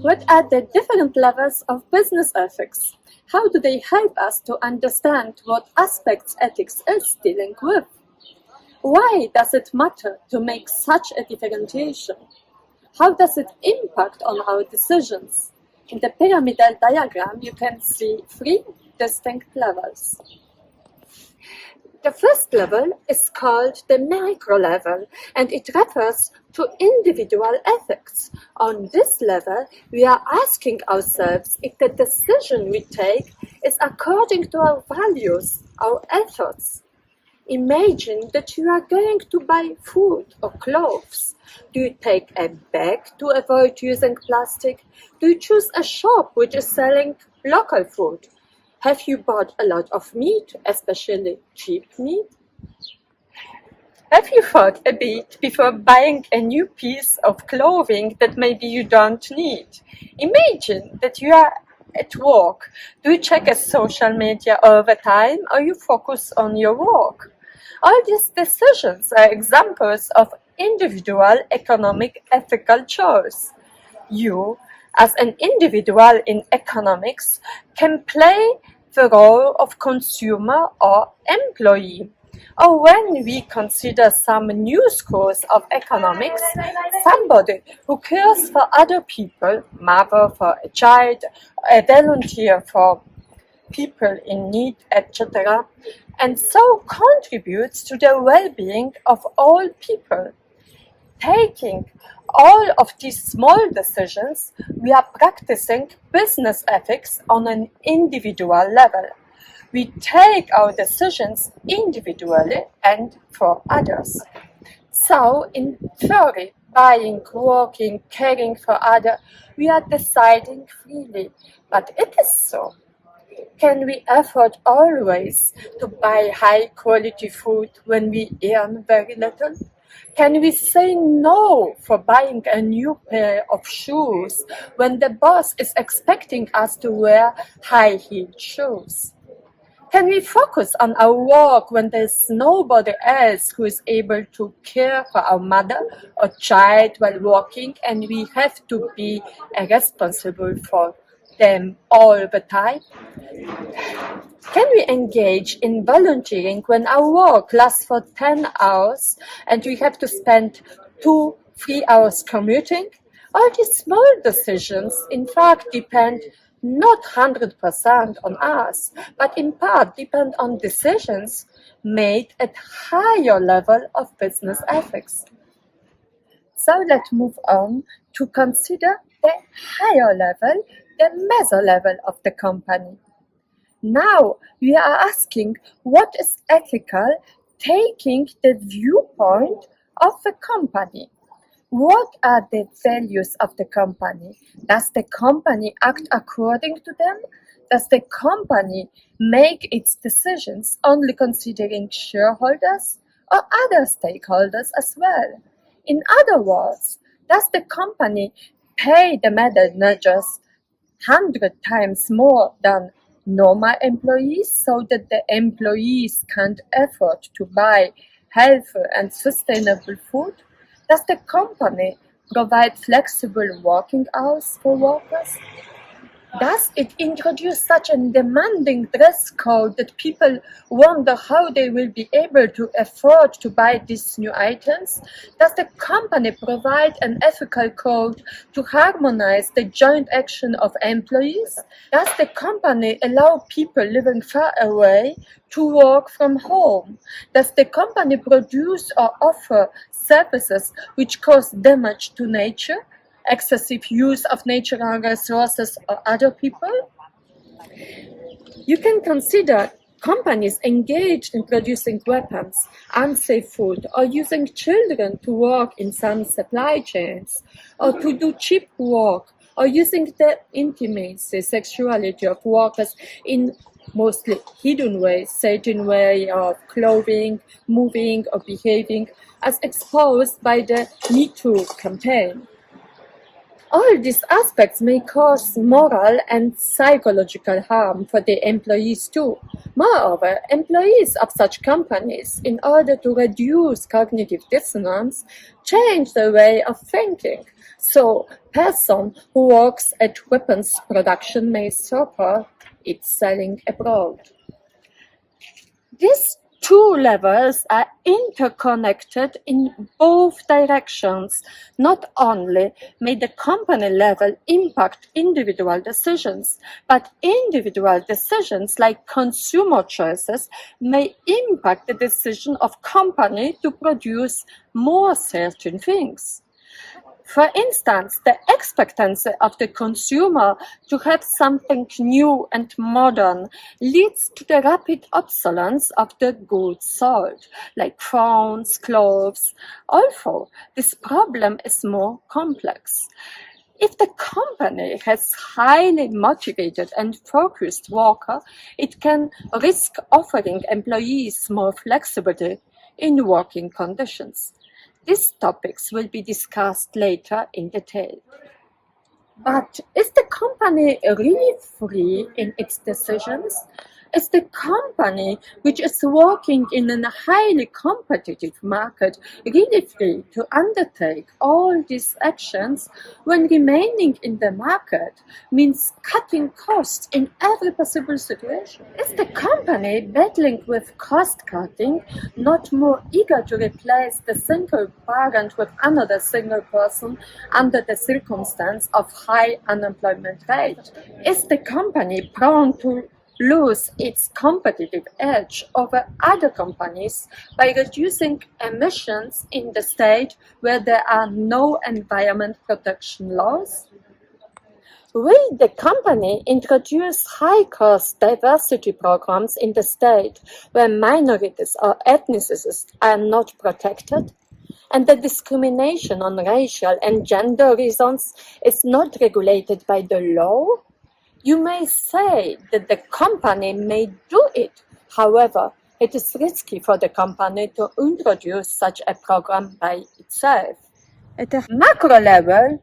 What are the different levels of business ethics? How do they help us to understand what aspects ethics is dealing with? Why does it matter to make such a differentiation? How does it impact on our decisions? In the pyramidal diagram, you can see three distinct levels. The first level is called the micro level, and it refers to individual ethics. On this level, we are asking ourselves if the decision we take is according to our values, our efforts. Imagine that you are going to buy food or clothes. Do you take a bag to avoid using plastic? Do you choose a shop which is selling local food? Have you bought a lot of meat, especially cheap meat? Have you thought a bit before buying a new piece of clothing that maybe you don't need? Imagine that you are at work. Do you check a social media all the time, or you focus on your work? All these decisions are examples of individual economic ethical choice. You, as an individual in economics, can play the role of consumer or employee. Or when we consider some new schools of economics, somebody who cares for other people, mother for a child, a volunteer for people in need, etc., and so contributes to the well-being of all people. Taking all of these small decisions, we are practicing business ethics on an individual level. We take our decisions individually and for others. So, in theory, buying, working, caring for others, we are deciding freely. But it is so. Can we afford always to buy high quality food when we earn very little? Can we say no for buying a new pair of shoes when the boss is expecting us to wear high-heeled shoes? Can we focus on our work when there's nobody else who is able to care for our mother or child while working, and we have to be responsible for them all the time? Can we engage in volunteering when our work lasts for 10 hours and we have to spend 2-3 hours commuting? All these small decisions, in fact, depend not 100% on us, but in part depend on decisions made at higher level of business ethics. So let's move on to consider the higher level, the meso level of the company. Now we are asking what is ethical, taking the viewpoint of the company. What are the values of the company? Does the company act according to them? Does the company make its decisions only considering shareholders or other stakeholders as well? In other words, does the company pay the managers 100 times more than normal employees so that the employees can't afford to buy healthy and sustainable food? Does the company provide flexible working hours for workers? Does it introduce such a demanding dress code that people wonder how they will be able to afford to buy these new items? Does the company provide an ethical code to harmonize the joint action of employees? Does the company allow people living far away to work from home? Does the company produce or offer services which cause damage to nature? Excessive use of natural resources or other people? You can consider companies engaged in producing weapons, unsafe food, or using children to work in some supply chains, or to do cheap work, or using the intimacy, sexuality of workers in mostly hidden ways, certain way of clothing, moving, or behaving, as exposed by the Me Too campaign. All these aspects may cause moral and psychological harm for the employees too. Moreover, employees of such companies, in order to reduce cognitive dissonance, change their way of thinking. So, person who works at weapons production may support its selling abroad. These two levels are interconnected in both directions. Not only may the company level impact individual decisions, but individual decisions like consumer choices may impact the decision of company to produce more certain things. For instance, the expectancy of the consumer to have something new and modern leads to the rapid obsolescence of the goods sold, like phones, clothes. Although this problem is more complex. If the company has highly motivated and focused workers, it can risk offering employees more flexibility in working conditions. These topics will be discussed later in detail. But is the company really free in its decisions? Is the company which is working in a highly competitive market really free to undertake all these actions when remaining in the market means cutting costs in every possible situation? Is the company battling with cost cutting not more eager to replace the single parent with another single person under the circumstance of high unemployment rate? Is the company prone to lose its competitive edge over other companies by reducing emissions in the state where there are no environment protection laws? Will the company introduce high-cost diversity programs in the state where minorities or ethnicities are not protected? And the discrimination on racial and gender reasons is not regulated by the law? You may say that the company may do it. However, it is risky for the company to introduce such a program by itself. At a macro level,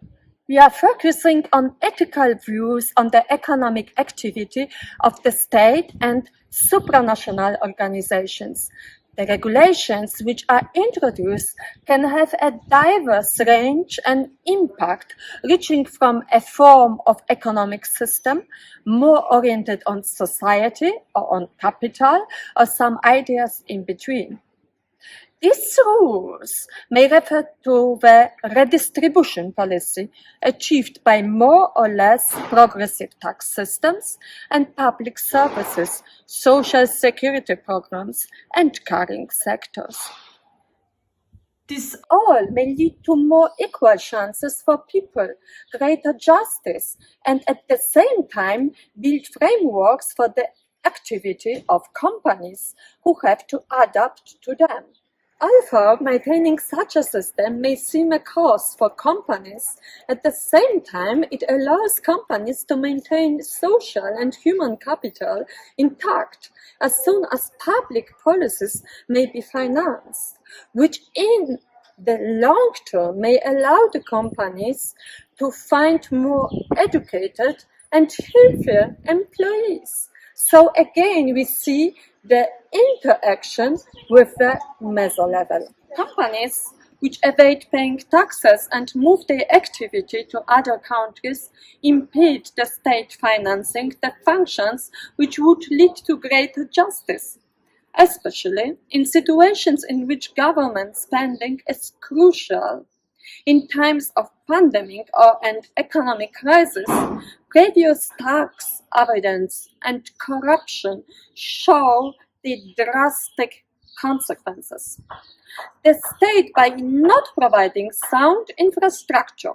we are focusing on ethical views on the economic activity of the state and supranational organizations. The regulations which are introduced can have a diverse range and impact, reaching from a form of economic system more oriented on society or on capital, or some ideas in between. These rules may refer to the redistribution policy achieved by more or less progressive tax systems and public services, social security programs, and caring sectors. This all may lead to more equal chances for people, greater justice, and at the same time build frameworks for the activity of companies who have to adapt to them. Although maintaining such a system may seem a cost for companies, at the same time it allows companies to maintain social and human capital intact as soon as public policies may be financed, which in the long term may allow the companies to find more educated and healthier employees. So again, we see the interaction with the meso level. Companies which evade paying taxes and move their activity to other countries impede the state financing the functions which would lead to greater justice, especially in situations in which government spending is crucial. In times of pandemic or an economic crisis, previous tax avoidance and corruption show the drastic consequences. The state, by not providing sound infrastructure,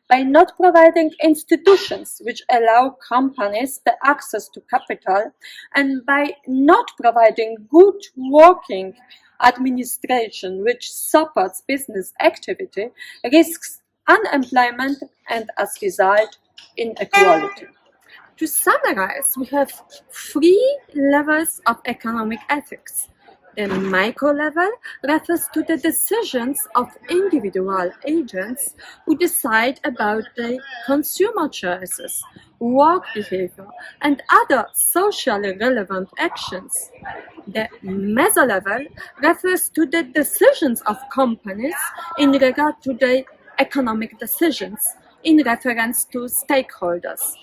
by not providing institutions which allow companies the access to capital, and by not providing good working administration which supports business activity, risks unemployment and, as a result, inequality. To summarize, we have three levels of economic ethics: The micro level refers to the decisions of individual agents who decide about their consumer choices, work behavior, and other socially relevant actions. The meso level refers to the decisions of companies in regard to their economic decisions in reference to stakeholders.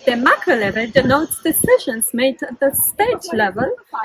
The macro level denotes decisions made at the state level